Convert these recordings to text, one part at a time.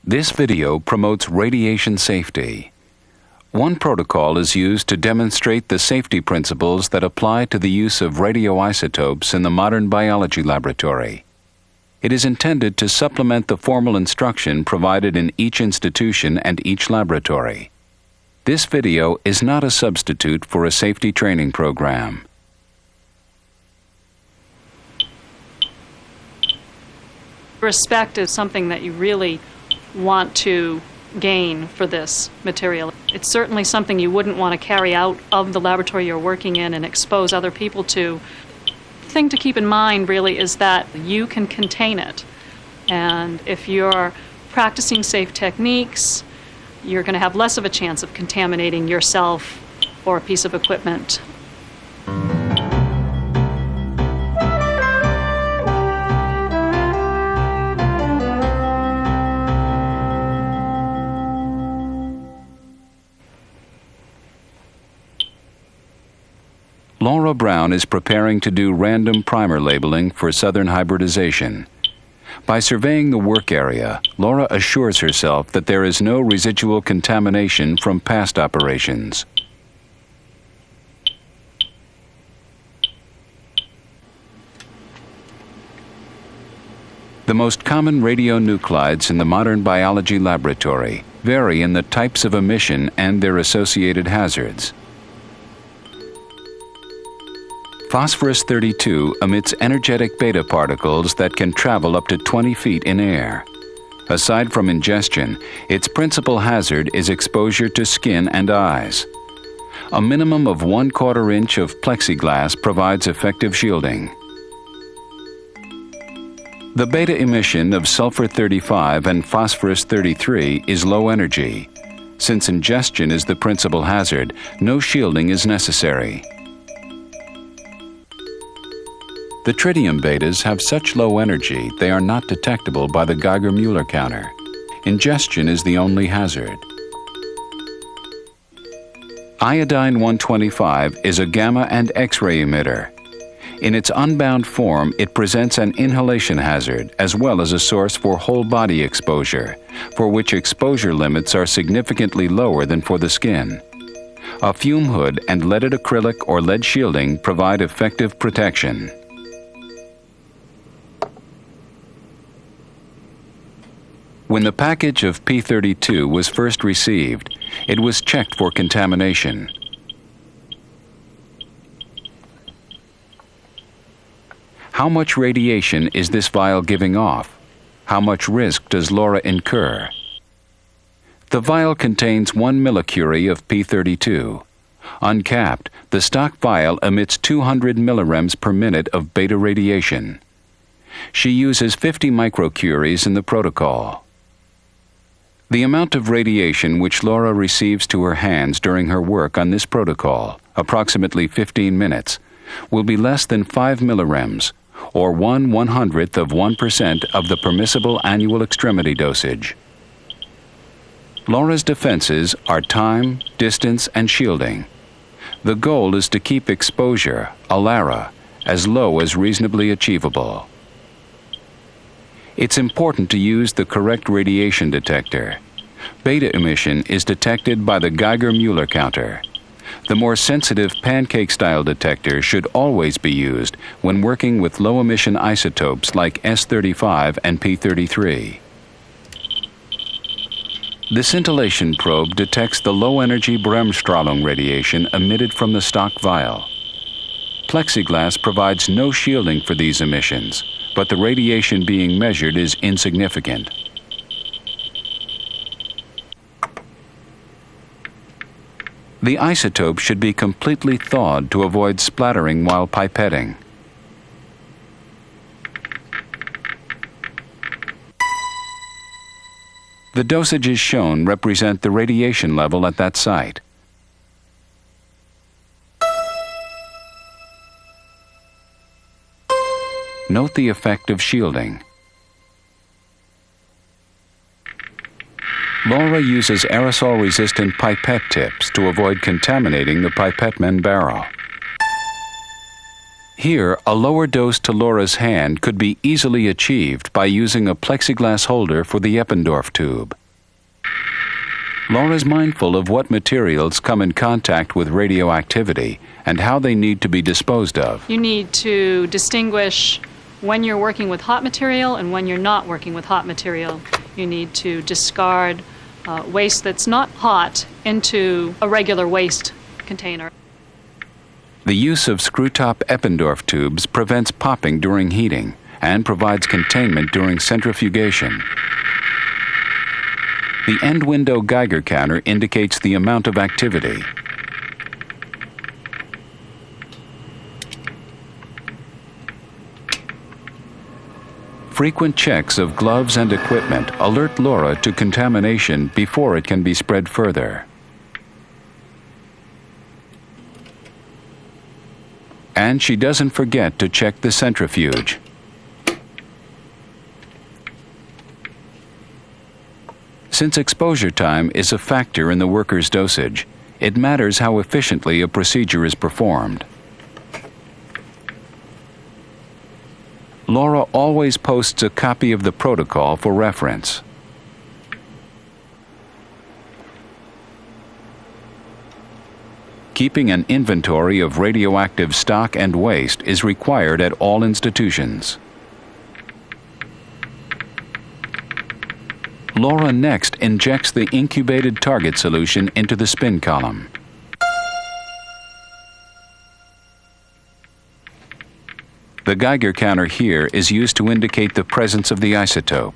This video promotes radiation safety. One protocol is used to demonstrate the safety principles that apply to the use of radioisotopes in the modern biology laboratory. It is intended to supplement the formal instruction provided in each institution and each laboratory. This video is not a substitute for a safety training program. Respect is something that you really want to gain for this material. It's certainly something you wouldn't want to carry out of the laboratory you're working in and expose other people to. The thing to keep in mind really is that you can contain it. And if you're practicing safe techniques, you're going to have less of a chance of contaminating yourself or a piece of equipment. Laura Brown is preparing to do random primer labeling for southern hybridization. By surveying the work area, Laura assures herself that there is no residual contamination from past operations. The most common radionuclides in the modern biology laboratory vary in the types of emission and their associated hazards. Phosphorus-32 emits energetic beta particles that can travel up to 20 feet in air. Aside from ingestion, its principal hazard is exposure to skin and eyes. A minimum of 1/4 inch of plexiglass provides effective shielding. The beta emission of sulfur-35 and phosphorus-33 is low energy. Since ingestion is the principal hazard, no shielding is necessary. The tritium betas have such low energy they are not detectable by the Geiger-Müller counter. Ingestion is the only hazard. Iodine-125 is a gamma and X-ray emitter. In its unbound form, it presents an inhalation hazard as well as a source for whole-body exposure, for which exposure limits are significantly lower than for the skin. A fume hood and leaded acrylic or lead shielding provide effective protection. When the package of P32 was first received, it was checked for contamination. How much radiation is this vial giving off? How much risk does Laura incur? The vial contains 1 millicurie of P32. Uncapped, the stock vial emits 200 millirems per minute of beta radiation. She uses 50 microcuries in the protocol. The amount of radiation which Laura receives to her hands during her work on this protocol, approximately 15 minutes, will be less than 5 millirems, or 1/100th of 1% of the permissible annual extremity dosage. Laura's defenses are time, distance, and shielding. The goal is to keep exposure, ALARA, as low as reasonably achievable. It's important to use the correct radiation detector. Beta emission is detected by the Geiger-Müller counter. The more sensitive pancake-style detector should always be used when working with low-emission isotopes like S35 and P33. The scintillation probe detects the low-energy Bremsstrahlung radiation emitted from the stock vial. Plexiglass provides no shielding for these emissions, but the radiation being measured is insignificant. The isotope should be completely thawed to avoid splattering while pipetting. The dosages shown represent the radiation level at that site. Note the effect of shielding. Laura uses aerosol-resistant pipette tips to avoid contaminating the pipette men barrel. Here, a lower dose to Laura's hand could be easily achieved by using a plexiglass holder for the Eppendorf tube. Laura's mindful of what materials come in contact with radioactivity and how they need to be disposed of. You need to distinguish when you're working with hot material and when you're not working with hot material. You need to discard waste that's not hot into a regular waste container. The use of screw-top Eppendorf tubes prevents popping during heating and provides containment during centrifugation. The end window Geiger counter indicates the amount of activity. Frequent checks of gloves and equipment alert Laura to contamination before it can be spread further. And she doesn't forget to check the centrifuge. Since exposure time is a factor in the worker's dosage, it matters how efficiently a procedure is performed. Laura always posts a copy of the protocol for reference. Keeping an inventory of radioactive stock and waste is required at all institutions. Laura next injects the incubated target solution into the spin column. The Geiger counter here is used to indicate the presence of the isotope.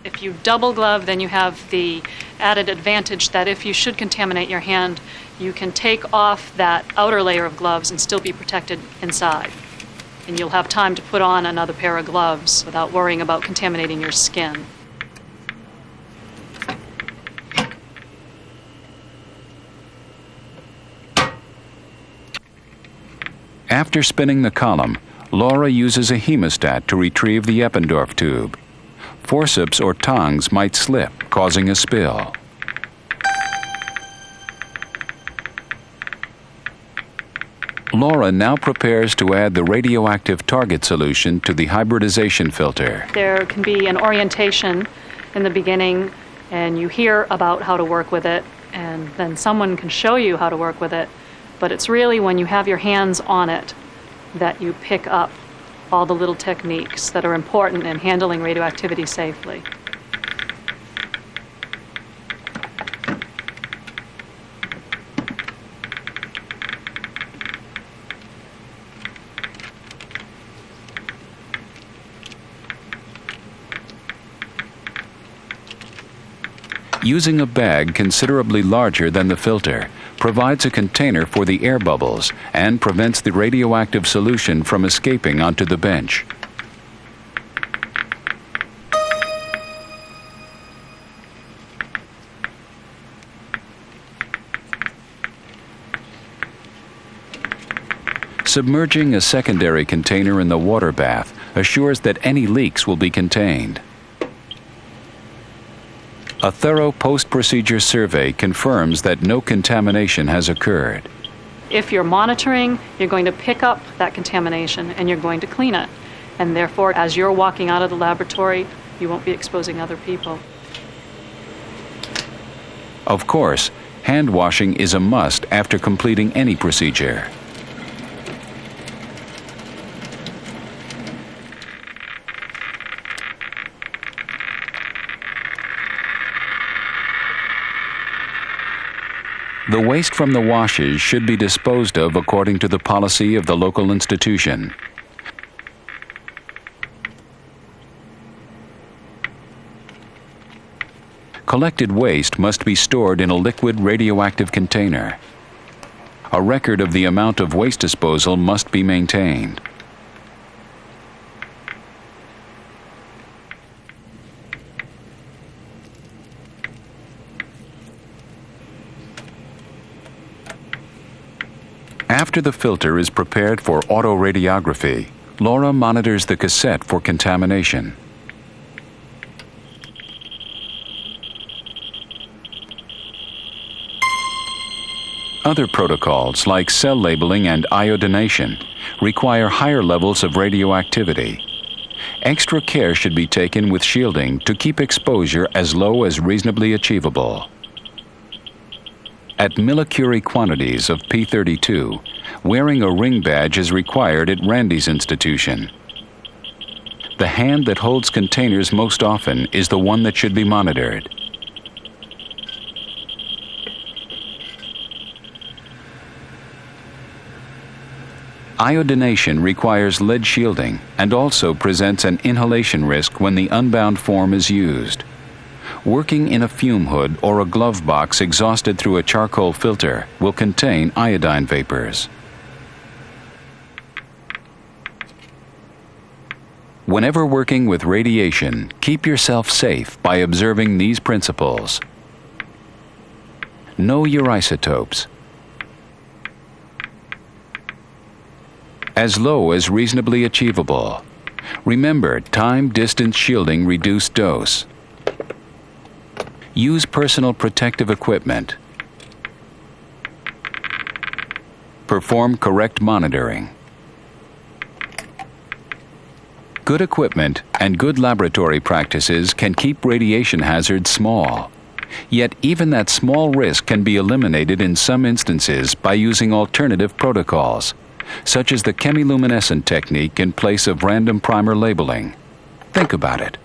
If you double glove, then you have the added advantage that if you should contaminate your hand, you can take off that outer layer of gloves and still be protected inside. And you'll have time to put on another pair of gloves without worrying about contaminating your skin. After spinning the column, Laura uses a hemostat to retrieve the Eppendorf tube. Forceps or tongs might slip, causing a spill. Laura now prepares to add the radioactive target solution to the hybridization filter. There can be an orientation in the beginning, and you hear about how to work with it, and then someone can show you how to work with it. But it's really when you have your hands on it that you pick up all the little techniques that are important in handling radioactivity safely. Using a bag considerably larger than the filter provides a container for the air bubbles and prevents the radioactive solution from escaping onto the bench. Submerging a secondary container in the water bath assures that any leaks will be contained. A thorough post-procedure survey confirms that no contamination has occurred. If you're monitoring, you're going to pick up that contamination and you're going to clean it. And therefore, as you're walking out of the laboratory, you won't be exposing other people. Of course, hand washing is a must after completing any procedure. The waste from the washes should be disposed of according to the policy of the local institution. Collected waste must be stored in a liquid radioactive container. A record of the amount of waste disposal must be maintained. After the filter is prepared for autoradiography, Laura monitors the cassette for contamination. Other protocols, like cell labeling and iodination, require higher levels of radioactivity. Extra care should be taken with shielding to keep exposure as low as reasonably achievable. At millicurie quantities of P32, wearing a ring badge is required at Randy's institution. The hand that holds containers most often is the one that should be monitored. Iodination requires lead shielding and also presents an inhalation risk when the unbound form is used. Working in a fume hood or a glove box exhausted through a charcoal filter will contain iodine vapors. Whenever working with radiation, keep yourself safe by observing these principles. Know your isotopes. As low as reasonably achievable. Remember time-distance shielding reduced dose. Use personal protective equipment. Perform correct monitoring. Good equipment and good laboratory practices can keep radiation hazards small. Yet even that small risk can be eliminated in some instances by using alternative protocols, such as the chemiluminescent technique in place of random primer labeling. Think about it.